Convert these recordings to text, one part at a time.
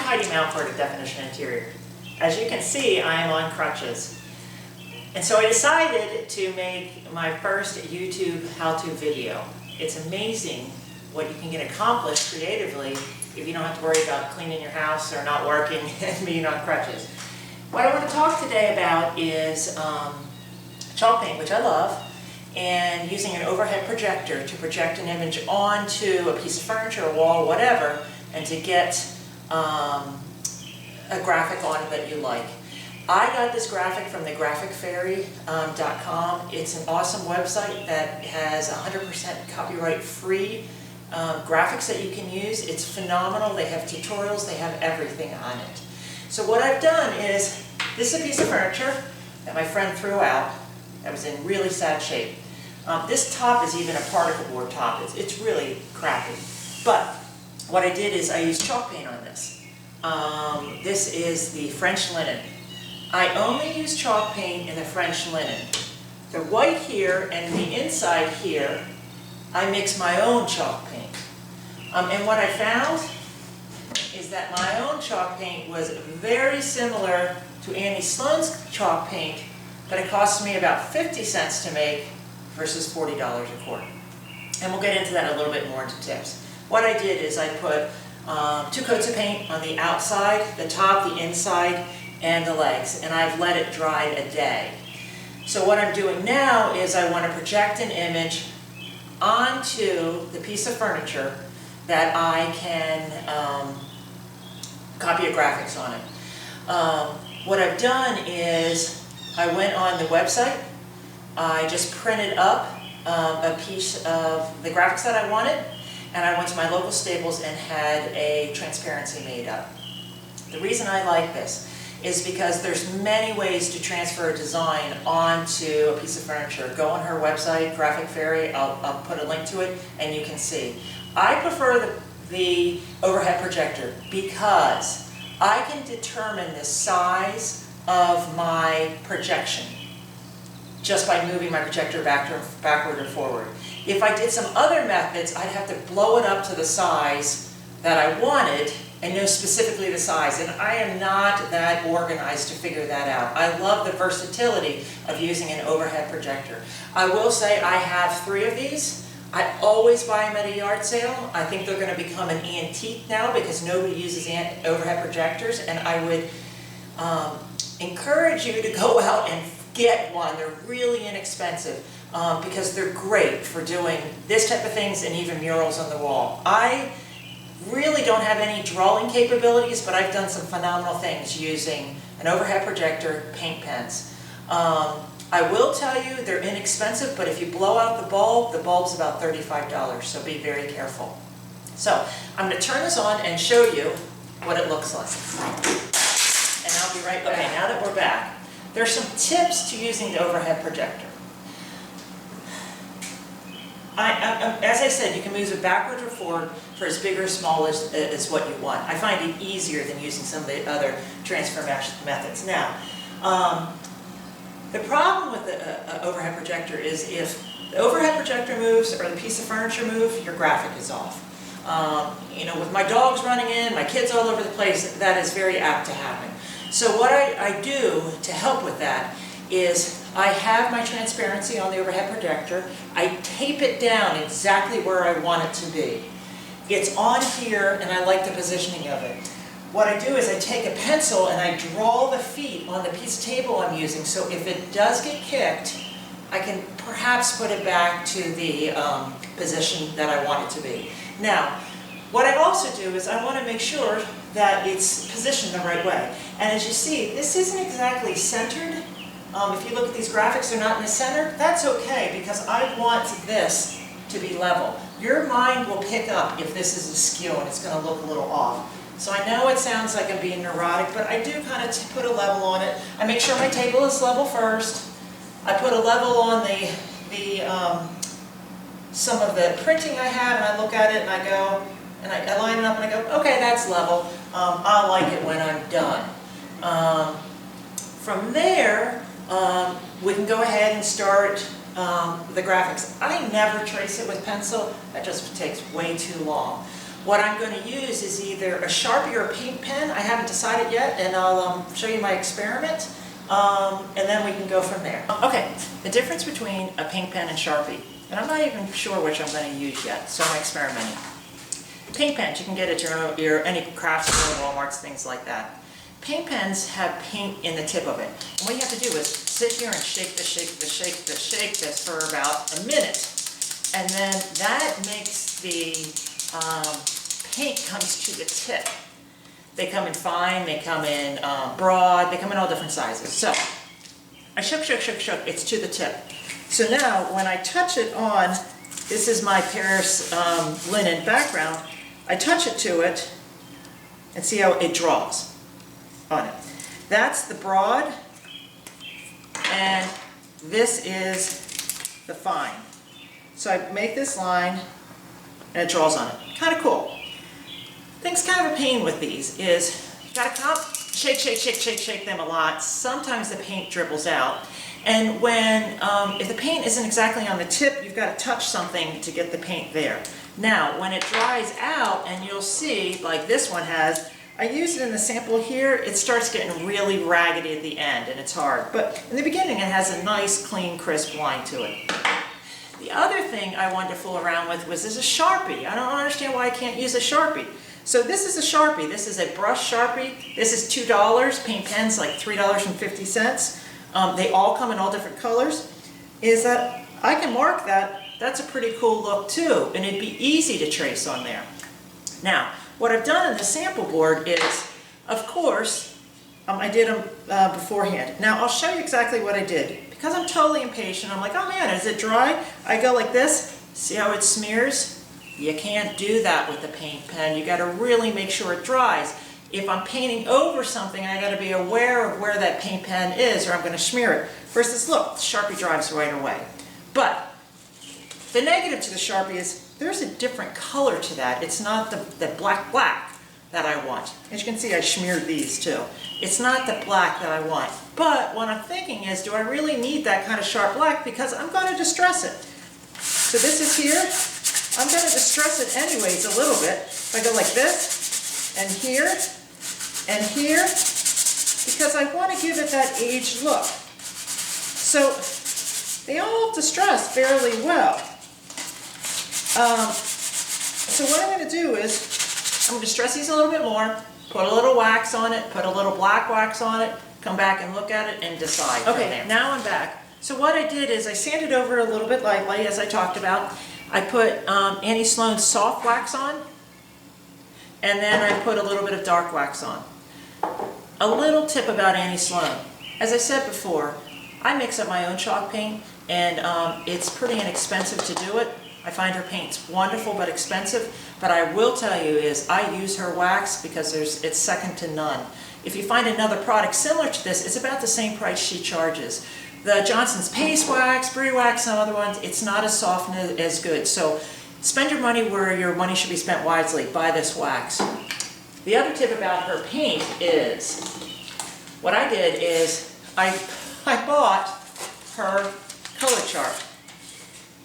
tidy mount for a definition interior. As you can see, I am on crutches. And so I decided to make my first YouTube how-to video. It's amazing what you can get accomplished creatively if you don't have to worry about cleaning your house or not working and being on crutches. What I want to talk today about is chalk paint, which I love, and using an overhead projector to project an image onto a piece of furniture, a wall, whatever, and to get a graphic on it that you like. I got this graphic from the graphicfairy.com. It's an awesome website that has 100% copyright free graphics that you can use. It's phenomenal. They have tutorials, they have everything on it. So what I've done is, this is a piece of furniture that my friend threw out that was in really sad shape. This top is even a particle board top. It's really crappy. But what I did is I used chalk paint on this. This is the French linen. I only use chalk paint in the French linen. The white here and the inside here, I mix my own chalk paint. And what I found is that my own chalk paint was very similar to Annie Sloan's chalk paint, but it cost me about 50 cents to make versus $40 a quart. And we'll get into that a little bit more into tips. What I did is I put 2 coats of paint on the outside, the top, the inside, and the legs, and I've let it dry a day. So what I'm doing now is I want to project an image onto the piece of furniture that I can copy a graphics on it. What I've done is I went on the website, I just printed up a piece of the graphics that I wanted, and I went to my local Staples and had a transparency made up. The reason I like this is because there's many ways to transfer a design onto a piece of furniture. Go on her website, Graphic Fairy, I'll put a link to it and you can see. I prefer the overhead projector because I can determine the size of my projection just by moving my projector backward or forward. If I did some other methods, I'd have to blow it up to the size that I wanted and know specifically the size, and I am not that organized to figure that out. I love the versatility of using an overhead projector. I will say I have 3 of these. I always buy them at a yard sale. I think they're going to become an antique now because nobody uses overhead projectors, and I would encourage you to go out and get one. They're really inexpensive because they're great for doing this type of things and even murals on the wall. I really don't have any drawing capabilities, but I've done some phenomenal things using an overhead projector, paint pens. I will tell you they're inexpensive, but if you blow out the bulb's about $35, so be very careful. So I'm going to turn this on and show you what it looks like. And I'll be right back. Okay, now that we're back, there's some tips to using the overhead projector. As I said, you can move it backwards or forward for as big or small as what you want. I find it easier than using some of the other transfer methods. Now, the problem with the overhead projector is if the overhead projector moves or the piece of furniture moves, your graphic is off. You know, with my dogs running in, my kids all over the place, that is very apt to happen. So what I do to help with that is I have my transparency on the overhead projector. I tape it down exactly where I want it to be. It's on here and I like the positioning of it. What I do is I take a pencil and I draw the feet on the piece of table I'm using, so if it does get kicked, I can perhaps put it back to the position that I want it to be. Now, what I also do is I want to make sure that it's positioned the right way. And as you see, this isn't exactly centered. If you look at these graphics, they're not in the center. That's okay, because I want this to be level. Your mind will pick up if this is askew and it's going to look a little off. So I know it sounds like I'm being neurotic, but I do kind of put a level on it. I make sure my table is level first. I put a level on some of the printing I have, and I look at it and I go, and I line it up and I go, okay, that's level. I'll like it when I'm done. From there, we can go ahead and start the graphics. I never trace it with pencil. That just takes way too long. What I'm going to use is either a Sharpie or a Pink Pen. I haven't decided yet, and I'll show you my experiment, and then we can go from there. Okay, the difference between a Pink Pen and Sharpie, and I'm not even sure which I'm going to use yet, so I'm experimenting. Pink pens, you can get at any craft store, Walmart's, things like that. Pink pens have paint in the tip of it. And what you have to do is sit here and shake this for about a minute. And then that makes the paint comes to the tip. They come in fine, they come in broad, they come in all different sizes. So I shook, it's to the tip. So now when I touch it on, this is my Paris linen background, I touch it to it and see how it draws on it. That's the broad, and this is the fine. So I make this line and it draws on it. Kind of cool. Thing's kind of a pain with these is you gotta come, shake them a lot. Sometimes the paint dribbles out. And when, if the paint isn't exactly on the tip, you've got to touch something to get the paint there. Now, when it dries out, and you'll see, like this one has, I used it in the sample here, it starts getting really raggedy at the end, and it's hard. But in the beginning, it has a nice, clean, crisp line to it. The other thing I wanted to fool around with was a Sharpie. I don't understand why I can't use a Sharpie. So this is a Sharpie. This is a brush Sharpie. This is $2. Paint pens like $3.50. They all come in all different colors. Is that I can mark that. That's a pretty cool look too, and it'd be easy to trace on there. Now, what I've done in the sample board is, of course, I did them beforehand. Now, I'll show you exactly what I did. Because I'm totally impatient, I'm like, oh man, is it dry? I go like this, see how it smears? You can't do that with the paint pen. You gotta really make sure it dries. If I'm painting over something, I gotta be aware of where that paint pen is or I'm gonna smear it. Versus, look, the Sharpie dries right away. But the negative to the Sharpie is there's a different color to that. It's not the black that I want. As you can see, I smeared these too. It's not the black that I want. But what I'm thinking is, do I really need that kind of sharp black? Because I'm going to distress it. So this is here. I'm going to distress it anyways a little bit. If I go like this, and here, because I want to give it that aged look. So they all distress fairly well. So what I'm going to do is, I'm going to distress these a little bit more, put a little wax on it, put a little black wax on it, come back and look at it and decide. Okay, now I'm back. So what I did is I sanded over a little bit lightly, as I talked about. I put Annie Sloan's soft wax on, and then I put a little bit of dark wax on. A little tip about Annie Sloan. As I said before, I mix up my own chalk paint, and it's pretty inexpensive to do it. I find her paint's wonderful but expensive, but I will tell you is I use her wax because it's second to none. If you find another product similar to this, it's about the same price she charges. The Johnson's Paste Wax, Brie Wax, some other ones, it's not as soft and as good. So spend your money where your money should be spent wisely. Buy this wax. The other tip about her paint is, what I did is I bought her color chart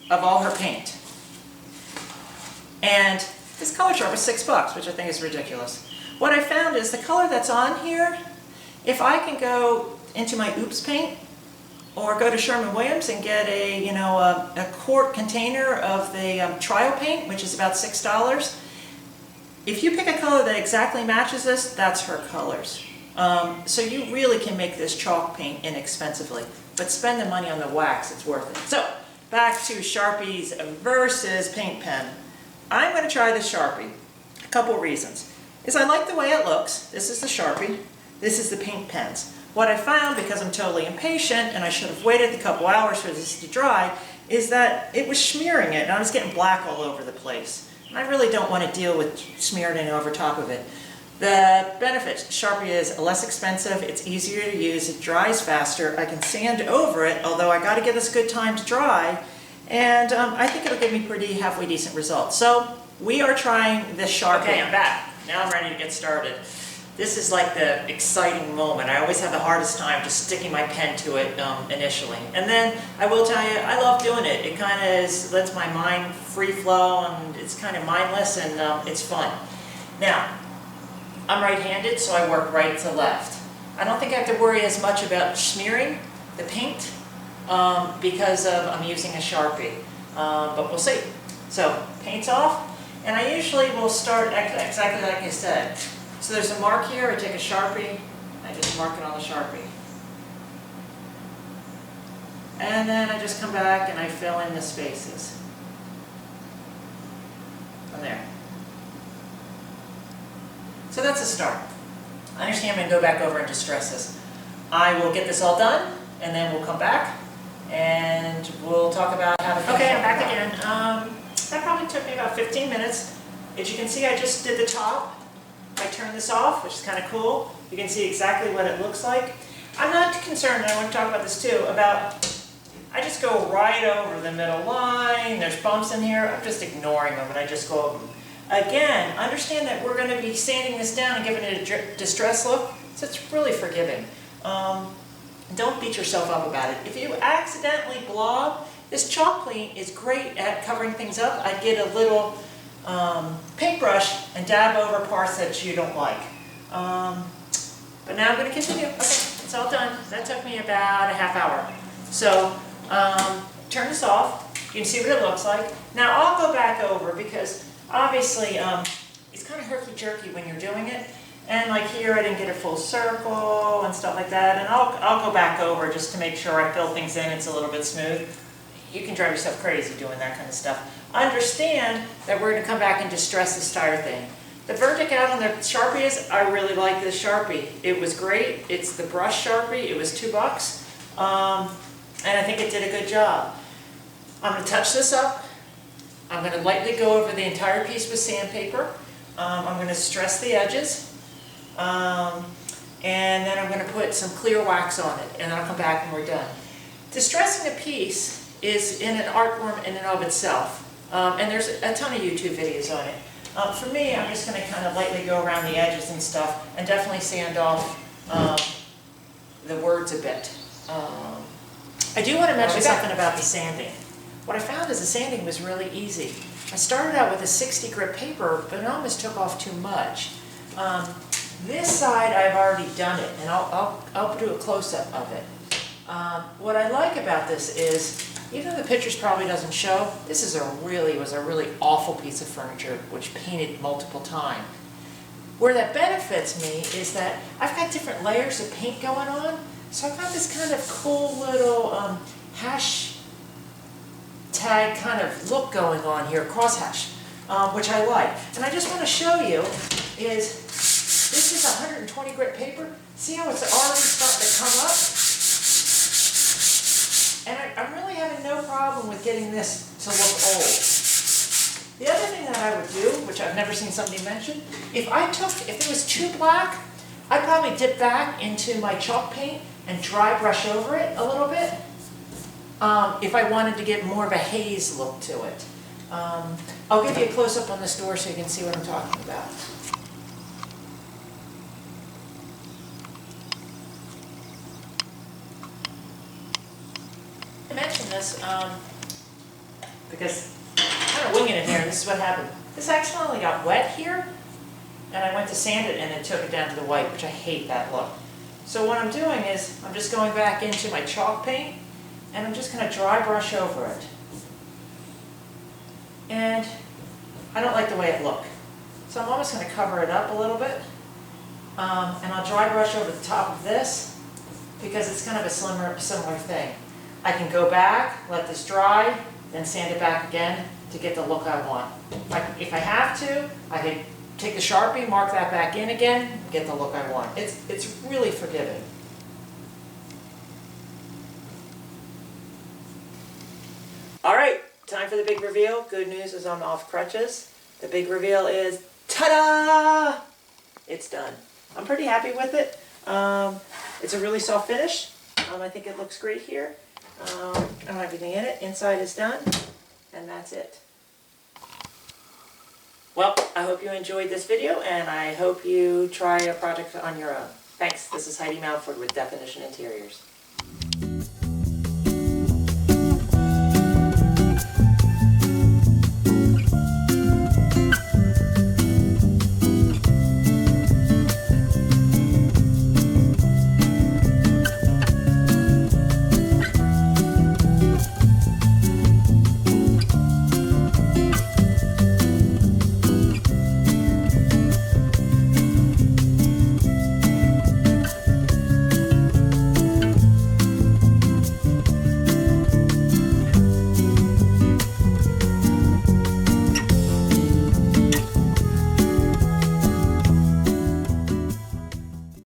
of all her paint. And this color chart was $6, which I think is ridiculous. What I found is the color that's on here, if I can go into my Oops paint or go to Sherwin-Williams and get a quart container of the trial paint, which is about $6, if you pick a color that exactly matches this, that's her colors. So you really can make this chalk paint inexpensively, but spend the money on the wax, it's worth it. So, back to Sharpies versus paint pen. I'm going to try the Sharpie. A couple reasons. I like the way it looks. This is the Sharpie. This is the paint pens. What I found, because I'm totally impatient and I should have waited a couple hours for this to dry, is that it was smearing it and I was getting black all over the place. And I really don't want to deal with smearing it over top of it. The benefits, Sharpie is less expensive, it's easier to use, it dries faster, I can sand over it, although I got to give this good time to dry, and I think it'll give me pretty halfway decent results. So we are trying this Sharpie. Okay, I'm back. Now I'm ready to get started. This is like the exciting moment. I always have the hardest time just sticking my pen to it initially. And then I will tell you, I love doing it. It kind of lets my mind free flow, and it's kind of mindless, and it's fun. Now, I'm right-handed, so I work right to left. I don't think I have to worry as much about smearing the paint because I'm using a Sharpie, but we'll see. So, paint's off, and I usually will start exactly like I said. So there's a mark here, I take a Sharpie, I just mark it on the Sharpie. And then I just come back and I fill in the spaces. From there. So that's a start. I understand I'm going to go back over and distress this. I will get this all done, and then we'll come back, and we'll talk about how to finish. Okay, I'm back again. That probably took me about 15 minutes. As you can see, I just did the top. I turn this off, which is kind of cool. You can see exactly what it looks like. I'm not concerned, and I want to talk about this too, about I just go right over the middle line. There's bumps in here. I'm just ignoring them, and I just go over them. Again, understand that we're going to be sanding this down and giving it a distress look, so it's really forgiving. Don't beat yourself up about it. If you accidentally blob, this chalk paint is great at covering things up. I get a little paintbrush and dab over parts that you don't like. But now I'm going to continue. Okay, it's all done. That took me about a half hour. So turn this off. You can see what it looks like. Now I'll go back over because obviously it's kind of herky-jerky when you're doing it. And like here I didn't get a full circle and stuff like that. And I'll go back over just to make sure I fill things in. It's a little bit smooth. You can drive yourself crazy doing that kind of stuff. Understand that we're going to come back and distress this entire thing. The verdict out on the Sharpie is, I really like this Sharpie. It was great. It's the brush Sharpie. It was $2. And I think it did a good job. I'm going to touch this up. I'm going to lightly go over the entire piece with sandpaper. I'm going to stress the edges. And then I'm going to put some clear wax on it. And then I'll come back when we're done. Distressing a piece is in an art form in and of itself. And there's a ton of YouTube videos on it. For me, I'm just going to kind of lightly go around the edges and stuff, and definitely sand off the words a bit. I do want to mention something about the sanding. What I found is the sanding was really easy. I started out with a 60 grit paper, but it almost took off too much. This side I've already done it, and I'll do a close-up of it. What I like about this is, even though the pictures probably doesn't show, this is was a really awful piece of furniture, which painted multiple times. Where that benefits me is that I've got different layers of paint going on, so I've got this kind of cool little hashtag kind of look going on here, crosshatch, which I like. And I just want to show you is, this is 120 grit paper. See how it's already starting to come up? And I'm really having no problem with getting this to look old. The other thing that I would do, which I've never seen somebody mention, if it was too black, I'd probably dip back into my chalk paint and dry brush over it a little bit, if I wanted to get more of a haze look to it. I'll give you a close-up on this door so you can see what I'm talking about. I mention this because I'm kind of winging it here, and this is what happened. This accidentally got wet here, and I went to sand it, and it took it down to the white, which I hate that look. So what I'm doing is, I'm just going back into my chalk paint, and I'm just going to dry brush over it. And I don't like the way it looked. So I'm almost going to cover it up a little bit, and I'll dry brush over the top of this, because it's kind of a similar thing. I can go back, let this dry, then sand it back again to get the look I want. If I have to, I can take the Sharpie, mark that back in again, get the look I want. It's really forgiving. All right, time for the big reveal. Good news is I'm off crutches. The big reveal is, ta-da! It's done. I'm pretty happy with it. It's a really soft finish. I think it looks great here. I don't have everything in it. Inside is done, and that's it. Well, I hope you enjoyed this video, and I hope you try a project on your own. Thanks. This is Heidi Mountford with Definition Interiors.